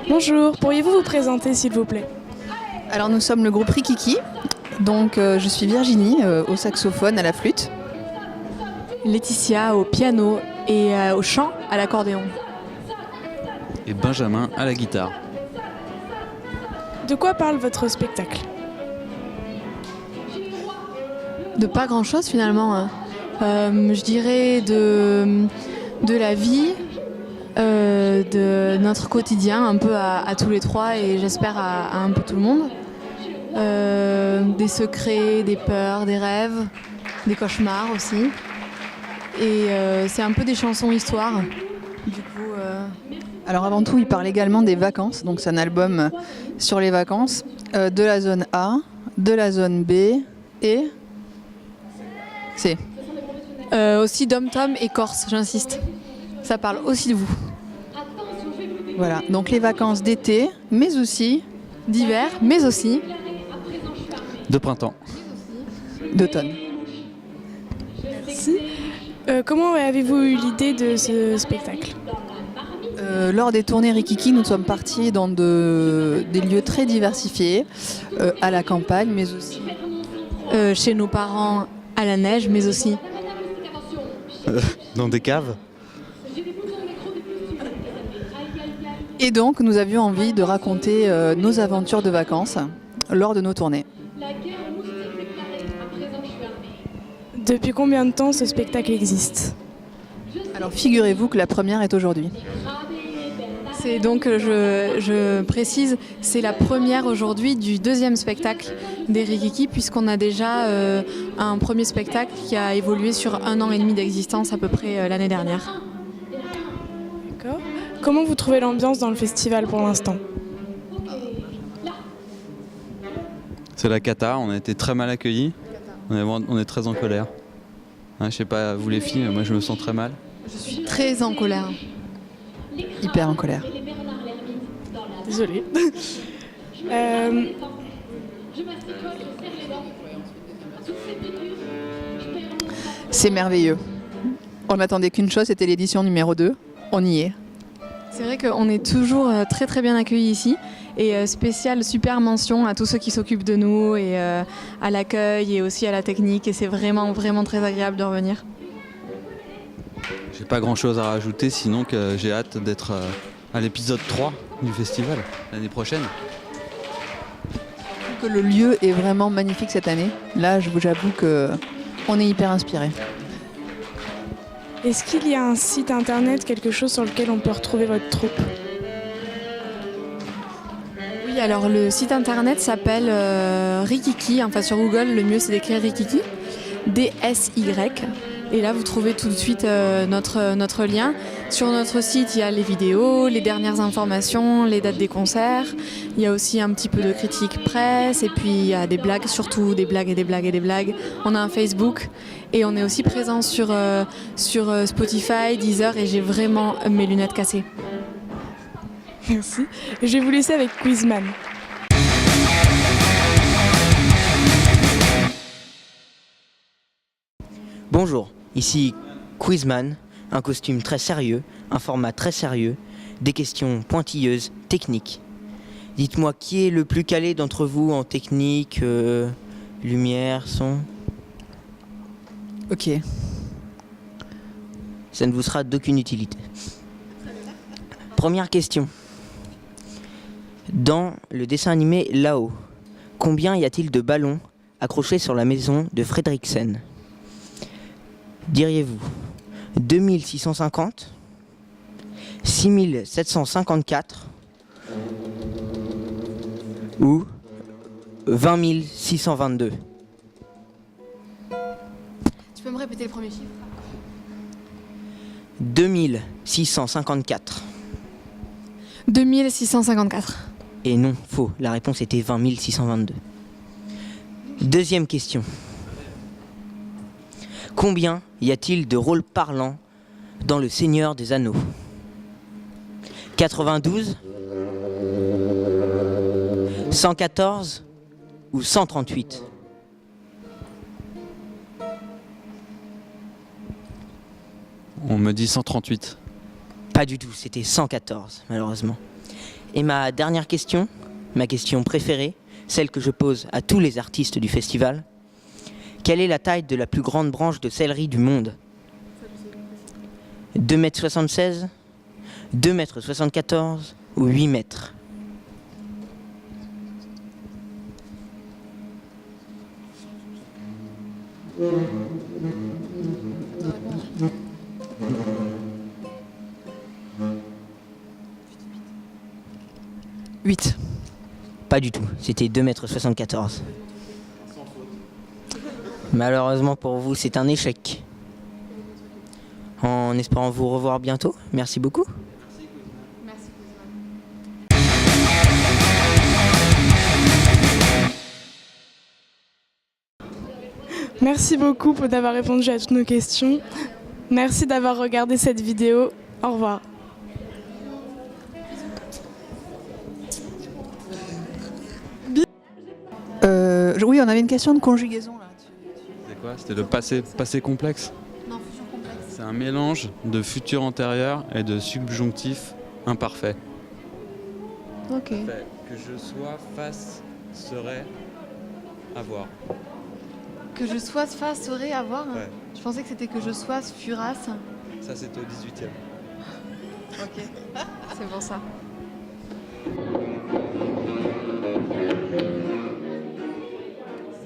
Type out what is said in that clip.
Bonjour, pourriez-vous vous présenter s'il vous plaît? Alors nous sommes le groupe Rikiki, donc je suis Virginie au saxophone, à la flûte. Laetitia au piano et au chant à l'accordéon. Et Benjamin à la guitare. De quoi parle votre spectacle? De pas grand-chose finalement, hein. Je dirais de la vie, de notre quotidien, un peu à tous les trois et j'espère à un peu tout le monde. Des secrets, des peurs, des rêves, des cauchemars aussi. Et c'est un peu des chansons histoires. Du coup, Alors avant tout, il parle également des vacances, donc c'est un album sur les vacances, de la zone A, de la zone B et C. aussi Dom-Tom et Corse, j'insiste. Ça parle aussi de vous. Voilà, donc les vacances d'été, mais aussi D'hiver, mais aussi De printemps. d'automne. Merci. Comment avez-vous eu l'idée de ce spectacle? Lors des tournées Rikiki, nous sommes partis dans des lieux très diversifiés, à la campagne, mais aussi chez nos parents à la neige, mais aussi Dans des caves. Et donc, nous avions envie de raconter nos aventures de vacances lors de nos tournées. Depuis combien de temps ce spectacle existe? Alors, figurez-vous que la première est aujourd'hui. c'est donc, je précise, c'est la première aujourd'hui du deuxième spectacle des Rikiki, puisqu'on a déjà un premier spectacle qui a évolué sur 1 an et demi d'existence à peu près l'année dernière. D'accord. Comment vous trouvez l'ambiance dans le festival pour l'instant? C'est la cata, on a été très mal accueillis. On est très en colère. Hein, je sais pas, vous les filles, moi je me sens très mal. Je suis très en colère. Hyper en colère. Désolée. C'est merveilleux. On n'attendait qu'une chose, c'était l'édition numéro 2. On y est. C'est vrai qu'on est toujours très très bien accueillis ici et spéciale super mention à tous ceux qui s'occupent de nous et à l'accueil et aussi à la technique et c'est vraiment vraiment très agréable de revenir. J'ai pas grand chose à rajouter, sinon que j'ai hâte d'être à l'épisode 3 du festival l'année prochaine. Que le lieu est vraiment magnifique cette année. Là, j'avoue que on est hyper inspiré. Est-ce qu'il y a un site internet, quelque chose sur lequel on peut retrouver votre troupe? Oui, alors le site internet s'appelle Rikiki, enfin sur Google le mieux c'est d'écrire Rikiki, D-S-Y. Et là vous trouvez tout de suite notre lien. Sur notre site il y a les vidéos, les dernières informations, les dates des concerts. Il y a aussi un petit peu de critique presse et puis il y a des blagues, surtout des blagues et des blagues et des blagues. On a un Facebook et on est aussi présent sur Spotify, Deezer et j'ai vraiment mes lunettes cassées. Merci. Je vais vous laisser avec Quizman. Bonjour, ici Quizman, un costume très sérieux, un format très sérieux, des questions pointilleuses, techniques. Dites-moi qui est le plus calé d'entre vous en technique, lumière, son? Ok. Ça ne vous sera d'aucune utilité. Première question. Dans le dessin animé Là-haut, combien y a-t-il de ballons accrochés sur la maison de Fredriksen? Diriez-vous 2650, 6754 ou 20 622? Tu peux me répéter le premier chiffre? 2654. 2654. Et non, faux. La réponse était 20 622. Deuxième question. Combien y a-t-il de rôles parlants dans Le Seigneur des Anneaux? 92, 114 ou 138? On me dit 138. Pas du tout, c'était 114 malheureusement. Et ma dernière question, ma question préférée, celle que je pose à tous les artistes du festival. Quelle est la taille de la plus grande branche de céleri du monde? 2,76 m, 2,74 m ou 8 mètres? Huit. Pas du tout, c'était 2,74 m. Malheureusement pour vous, c'est un échec. En espérant vous revoir bientôt, merci beaucoup. Merci beaucoup d'avoir répondu à toutes nos questions. Merci d'avoir regardé cette vidéo. Au revoir. Oui, on avait une question de conjugaison là. C'est quoi? C'était le passé complexe? Non, futur complexe. C'est un mélange de futur antérieur et de subjonctif imparfait. Ok. Fait que je sois, face, serait, avoir. Que je sois face, serait, avoir. Ouais. Je pensais que c'était que je sois, furasse. Ça c'était au 18e. Ok. C'est pour ça.